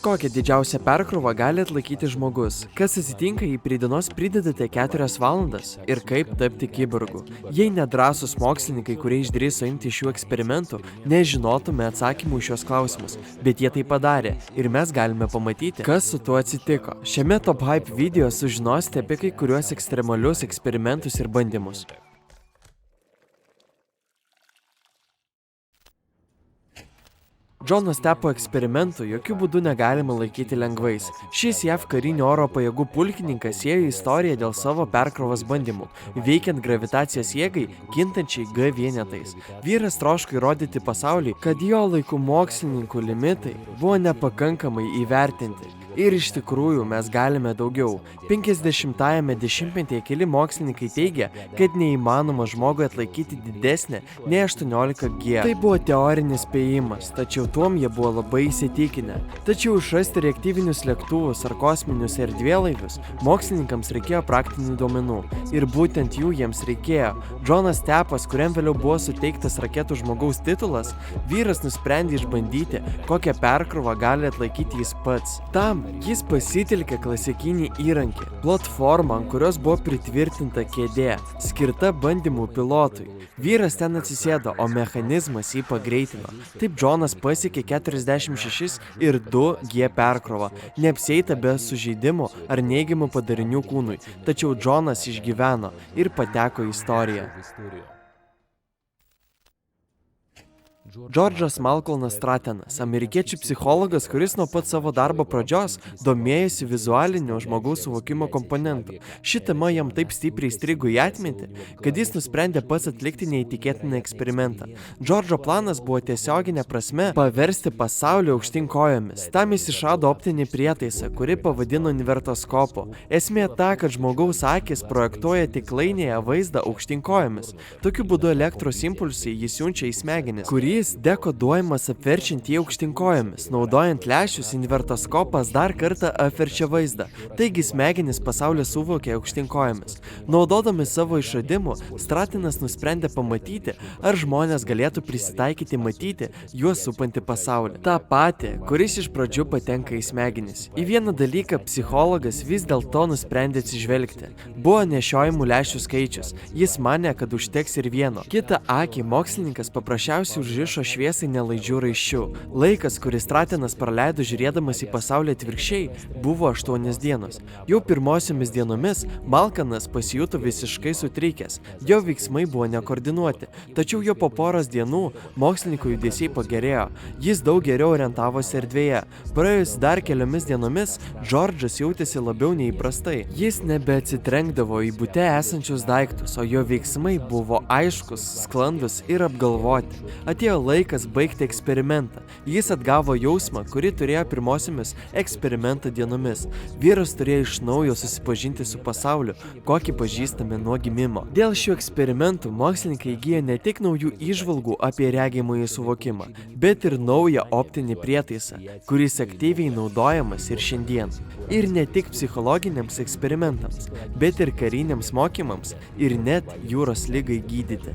Kokią didžiausią perkrovą gali atlaikyti žmogus? Kas atsitinka, jei prie dienos pridedate 4 valandas? Ir kaip tapti kiborgu? Jei nedrąsūs mokslininkai, kurie išdrįso imti šių eksperimentų, nežinotume atsakymų į šios klausimus, bet jie tai padarė ir mes galime pamatyti, kas su tuo atsitiko. Šiame Top Hype video sužinosite apie kai kuriuos ekstremalius eksperimentus ir bandymus. Jonas Tepo eksperimentų jokių būdų negalima laikyti lengvais. Šis JAV karinių oro pajėgų pulkininkas ėjo istoriją dėl savo perkrovos bandymų, veikiant gravitacijos jėgai kintančiai G vienetais. Vyras troško įrodyti pasauliui, kad jo laikų mokslininkų limitai buvo nepakankamai įvertinti. Ir iš tikrųjų mes galime daugiau. 50-ajame dešimtmetyje keli mokslininkai teigia, kad neįmanoma žmogui atlaikyti didesnę nei 18 G. Tai buvo teorinis spėjimas, tačiau tuom jie buvo labai įsitikinę. Tačiau išrasti reaktyvinius lėktuvus ar kosminius erdvėlaivius mokslininkams reikėjo praktinių duomenų. Ir būtent jų jiems reikėjo. Jonas Tepas, kuriam vėliau buvo suteiktas raketų žmogaus titulas, vyras nusprendė išbandyti, kokią perkrovą gali atlaikyti jis pats. Tam jis pasitelkė klasikinį įrankį – platformą, ant kurios buvo pritvirtinta kėdė, skirta bandymų pilotui. Vyras ten atsisėdo, o mechanizmas jį pagreitino. Taip Jonas pasiekė 46 ir 2 G perkrovą, neapsieita be sužeidimų ar neigiamų padarinių kūnui, tačiau Jonas išgyveno ir pateko į istoriją. Džordžas Malcolmas Stratenas, amerikiečių psichologas, kuris nuo pat savo darbo pradžios domėjosi vizualinio žmogaus suvokimo komponentų. Ši tema jam taip stipriai įstrigo į atmintį, kad jis nusprendė pats atlikti neįtikėtiną eksperimentą. Džordžo planas buvo tiesioginė prasme paversti pasaulį aukštyn kojomis. Tam jis išrado optinį prietaisą, kurį pavadino invertoskopu. Esmė ta, kad žmogaus akis projektuoja tiklainėje vaizdą aukštyn kojomis. Tokiu būdu elektros impulsai jis siunčia į smegenis, kuris dekoduojamas apverčiant jį aukštyn kojomis. Naudojant lęšius, invertoskopas dar kartą apverčia vaizdą. Taigi smegenis pasaulį suvokia aukštyn kojomis. Naudodami savo išradimų, Stratinas nusprendė pamatyti, ar žmonės galėtų prisitaikyti matyti juos supantį pasaulį. Ta pati, kuris iš pradžių patenka į smegenis. Į vieną dalyką psichologas vis dėlto nusprendė atsižvelgti. Buvo nešiojimų lęšių skaičius. Jis manė, kad užteks ir vieno. Kitą akį mokslininkas paprasčiausiai užrišo šviesai nelaidžių raiščių. Laikas, kurį Stratinas praleido žiūrėdamas į pasaulį atvirkščiai, buvo 8 dienos. Jau pirmosiomis dienomis Malcolmas pasijuto visiškai sutrikęs. Jo veiksmai buvo nekoordinuoti, tačiau jo po poros dienų mokslininko judesiai pagerėjo. Jis daug geriau orientavosi erdvėje. Praėjus dar keliomis dienomis, Džordžas jautėsi labiau neįprastai. Jis nebeatsitrenkdavo į bute esančius daiktus, o jo veiksmai buvo aiškus, sklandus ir apgalvoti. Atėjo laikas baigti eksperimentą. Jis atgavo jausmą, kurį turėjo pirmosiomis eksperimento dienomis. Vyras turėjo iš naujo susipažinti su pasauliu, kokį pažįstame nuo gimimo. Dėl šių eksperimentų mokslininkai įgyja ne tik naujų įžvalgų apie regimąjį suvokimą, bet ir naują optinį prietaisą, kuris aktyviai naudojamas ir šiandien. Ir ne tik psichologiniams eksperimentams, bet ir kariniams mokymams ir net jūros ligai gydyti.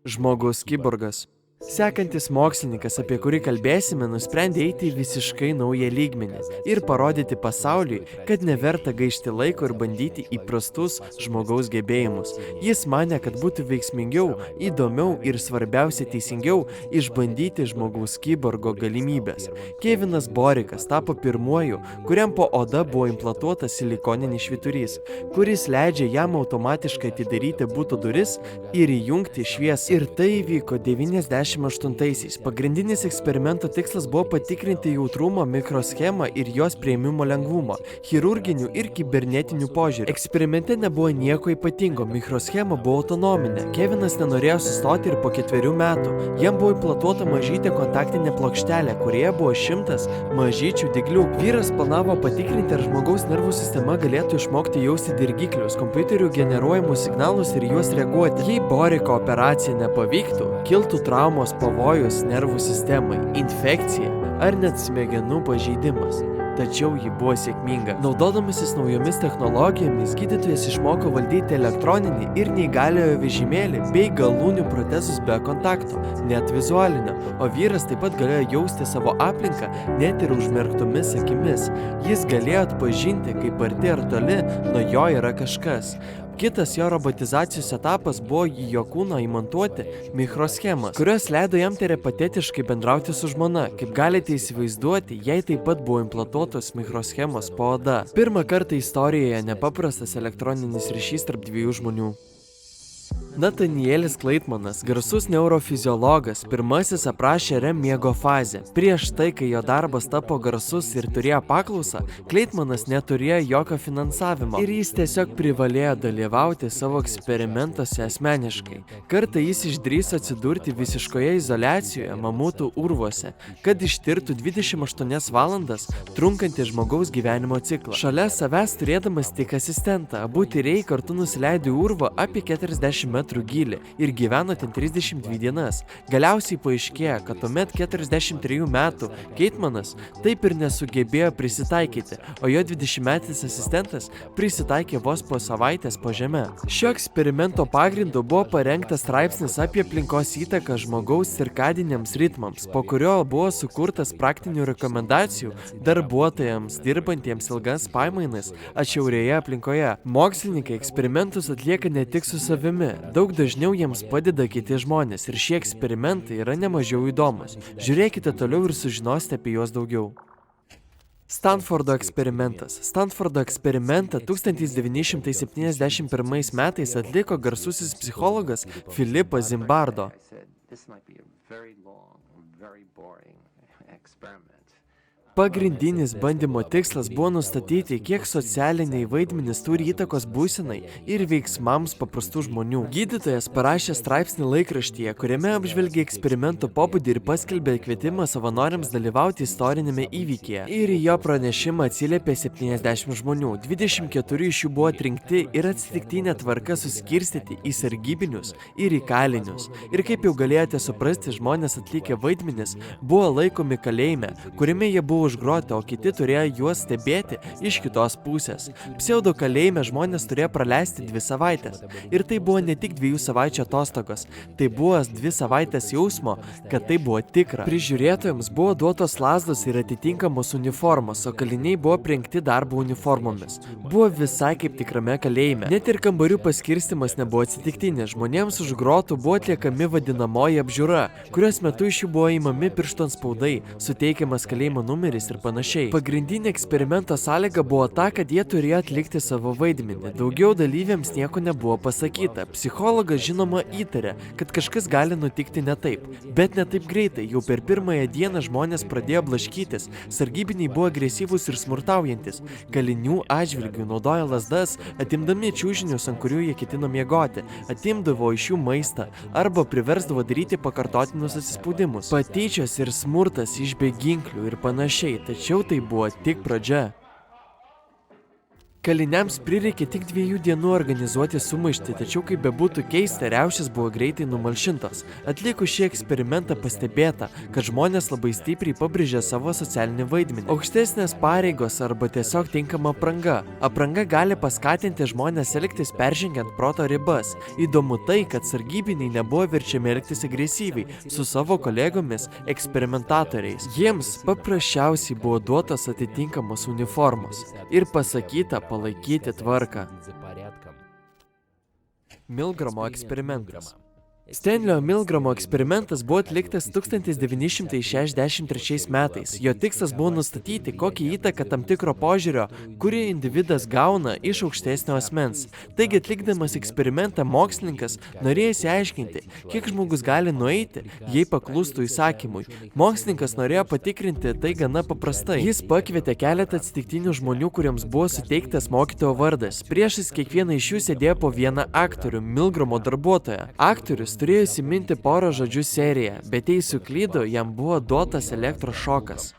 Žmogus kiborgas. Sekantis mokslininkas, apie kurį kalbėsime, nusprendė eiti į visiškai naują lygmenį ir parodyti pasauliui, kad neverta gaišti laiko ir bandyti įprastus žmogaus gebėjimus. Jis manė, kad būtų veiksmingiau, įdomiau ir svarbiausia teisingiau išbandyti žmogaus kiborgo galimybės. Kevinas Borikas tapo pirmuoju, kuriam po oda buvo implantuotas silikoninis švyturys, kuris leidžia jam automatiškai atidaryti buto duris ir įjungti šviesą. Ir tai įvyko 98-aisiais. Pagrindinis eksperimento tikslas buvo patikrinti jautrumo mikroschemą ir jos priėmimo lengvumą, chirurginių ir kibernetinių požiūrių. Eksperimente nebuvo nieko ypatingo, mikroschema buvo autonominė. Kevinas nenorėjo sustoti ir po 4 metų. Jam buvo implantuota mažytė kontaktinė plokštelė, kurioje buvo 100 mažyčių dyglių. Vyras planavo patikrinti, ar žmogaus nervų sistema galėtų išmokti jausti dirgiklius, kompiuterių generuojamus signalus ir juos reaguoti. Jei Boriko operacija nepavyktų, kiltų traumos pavojus nervų sistemai, infekcija ar net smegenų pažeidimas. tačiau ji buvo sėkminga. Naudodamasis naujomis technologijomis, gydytojas išmoko valdyti elektroninį ir neįgaliojo vežimėlį bei galūnių protezus be kontakto, net vizualinio, o vyras taip pat galėjo jausti savo aplinką net ir užmerktomis akimis. Jis galėjo atpažinti, kaip arti ar toli nuo jo yra kažkas. Kitas jo robotizacijos etapas buvo į jo kūną įmontuoti mikroschemas, kurios leido jam terapetiškai bendrauti su žmona. Kaip galite įsivaizduoti, jai taip pat buvo implantuotos mikroschemos po oda. Pirmą kartą istorijoje nepaprastas elektroninis ryšys tarp dviejų žmonių. Natanielis Kleitmanas, garsus neurofiziologas, pirmasis aprašė REM miego fazę. Prieš tai, kai jo darbas tapo garsus ir turėjo paklausą, Kleitmanas neturėjo jokio finansavimo ir jis tiesiog privalėjo dalyvauti savo eksperimentuose asmeniškai. Kartą jis išdrįso atsidurti visiškoje izoliacijoje mamutų urvuose, kad ištirtų 28 valandas trunkantį žmogaus gyvenimo ciklą. Šalia savęs turėdamas tik asistentą, abu tyrėjai kartu nusileido į urvą apie 40 metrų gylį ir gyveno ten 32 dienas. Galiausiai paaiškėjo, kad tuomet 43 metų Kleitmanas taip ir nesugebėjo prisitaikyti, o jo 20-metis asistentas prisitaikė vos po savaitės po žeme. Šio eksperimento pagrindu buvo parengtas straipsnis apie aplinkos įtaką žmogaus cirkadiniams ritmams, po kurio buvo sukurtas praktinių rekomendacijų darbuotojams dirbantiems ilgas pamainas atšiaurioje aplinkoje. Mokslininkai eksperimentus atlieka ne tik su savimi, daug dažniau jiems padeda kiti žmonės ir šie eksperimentai yra nemažiau įdomus. Žiūrėkite toliau ir sužinosite apie juos daugiau. Stanfordo eksperimentas. Stanfordo eksperimentą 1971 metais atliko garsusis psichologas Filipas Zimbardo. Pagrindinis bandymo tikslas buvo nustatyti, kiek socialiniai vaidmenys turi įtakos būsenai ir veiksmams paprastų žmonių. Gydytojas parašė straipsnį laikraštyje, kuriame apžvelgė eksperimento pobūdį ir paskelbė kvietimą savanoriams dalyvauti istorinėme įvykyje. Ir į jo pranešimą atsiliepė 70 žmonių. 24 iš jų buvo atrinkti ir atsitiktinė tvarka suskirstyti į sargybinius ir į kalinius. Ir kaip jau galėjote suprasti, žmonės atlikę vaidmenis buvo laikomi kalėjime, kuriame jie buvo užgroti, o kiti turėjo juos stebėti iš kitos pusės. Pseudo kalėjime žmonės turėjo praleisti 2 savaitės. Ir tai buvo ne tik 2 savaičių atostogos, tai buvo 2 savaitės jausmo, kad tai buvo tikra. Prižiūrėtojams buvo duotos lazdos ir atitinkamos uniformos, o kaliniai buvo aprengti darbo uniformomis. Buvo visai kaip tikrame kalėjime. Net ir kambarių paskirstimas nebuvo atsitiktinis. Žmonėms už grotų buvo atliekami vadinamoji apžiūra, kurios metu iš jų buvo įmami piršto antspaudai, suteikiamas kalėjimo numeris ir panašiai. Pagrindinė eksperimento sąlyga buvo ta, kad jie turėjo atlikti savo vaidmenį. Daugiau dalyviams nieko nebuvo pasakyta. Psichologas žinoma įtarė, kad kažkas gali nutikti ne taip. Bet ne taip greitai. Jau per pirmąją dieną žmonės pradėjo blaškytis. Sargybiniai buvo agresyvūs ir smurtaujantis. Kalinių atžvilgių naudojo lazdas, atimdami čiužinius, ant kurių jie ketino miegoti. Atimdavo iš jų maistą arba priversdavo daryti pakartotinus atsispaudimus. Patyčios ir smurtas iš beginklių ir panašiai. Tačiau tai buvo tik pradžia. Kaliniams prireikė tik 2 dienų organizuoti sumaištį, tačiau kaip bebūtų keista, riaušės buvo greitai numalšintos. Atlikus šį eksperimentą pastebėta, kad žmonės labai stipriai pabrėžė savo socialinį vaidmenį. Aukštesnės pareigos arba tiesiog tinkama apranga. Apranga gali paskatinti žmonės elgtis peržengiant proto ribas. Įdomu tai, kad sargybiniai nebuvo verčiami elgtis agresyviai su savo kolegomis eksperimentatoriais. Jiems paprasčiausiai buvo duotos atitinkamos uniformos ir pasakyta palaikyti tvarką. Milgramo eksperimentas. Stanlio Milgramo eksperimentas buvo atliktas 1963 metais. Jo tikslas buvo nustatyti, kokią įtaką tam tikro požiūrio, kurį individas gauna iš aukštesnio asmens. Taigi, atlikdamas eksperimentą, mokslininkas norėjo išsiaiškinti, kiek žmogus gali nueiti, jei paklustų įsakymui. Mokslininkas norėjo patikrinti tai gana paprastai. Jis pakvietė keletą atsitiktinių žmonių, kuriems buvo suteiktas mokytojo vardas. Priešais kiekvieną iš jų sėdėjo po vieną aktorių, Milgramo darbuotoją. Aktorius turėjo įsiminti porą žodžių seriją, bet jei suklydo, jam buvo duotas elektrošokas.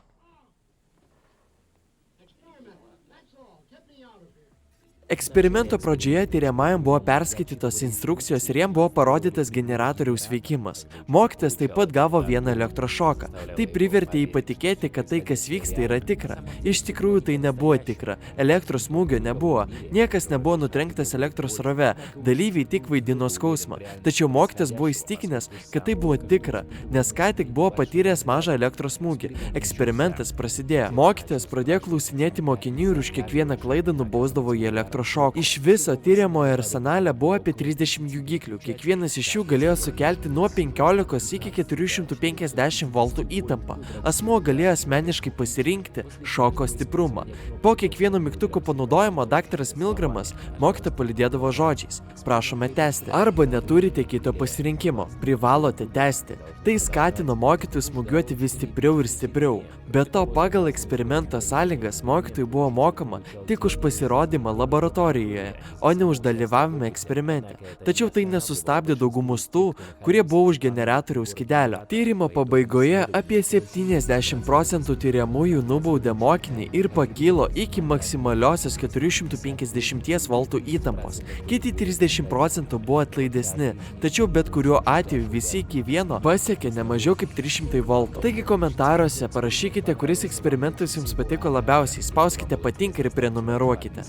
Eksperimento pradžioje tyriamajam buvo perskaitytos instrukcijos ir jam buvo parodytas generatoriaus veikimas. Mokytojas taip pat gavo vieną elektrošoką. Tai privertė jį patikėti, kad tai, kas vyksta, yra tikra. Iš tikrųjų tai nebuvo tikra. Elektros smūgio nebuvo. Niekas nebuvo nutrenktas elektros srove. Dalyviai tik vaidino skausmą. Tačiau mokytojas buvo įsitikinęs, kad tai buvo tikra, nes ką tik buvo patyręs mažą elektros smūgį. Eksperimentas prasidėjo. Mokytojas pradėjo klausinėti mokinių ir už kiekvieną klaidą nubausdavo į elektrošoką. Iš viso tyriamojo arsenale buvo apie 30 jungiklių. Kiekvienas iš jų galėjo sukelti nuo 15 iki 450 voltų įtampą. Asmuo galėjo asmeniškai pasirinkti šoko stiprumą. Po kiekvieno mygtuko panaudojimo daktaras Milgramas mokytoją palydėdavo žodžiais: prašome tęsti. Arba neturite kito pasirinkimo, privalote tęsti. Tai skatino mokytojus smūgiuoti vis stipriau ir stipriau. Be to, pagal eksperimento sąlygas mokytojui buvo mokama tik už pasirodymą laboratorijoje, o ne už dalyvavimą eksperimente. Tačiau tai nesustabdė daugumus tų, kurie buvo už generatoriaus skydelio. Tyrimo pabaigoje apie 70% tyriamųjų nubaudė mokinį ir pakilo iki maksimaliosios 450 voltų įtampos. Kiti 30% buvo atlaidesni, tačiau bet kuriuo atveju visi iki vieno pasiekė ne mažiau kaip 300 voltų. Taigi komentaruose parašykite, kuris eksperimentas jums patiko labiausiai, spauskite patinka ir prenumeruokite.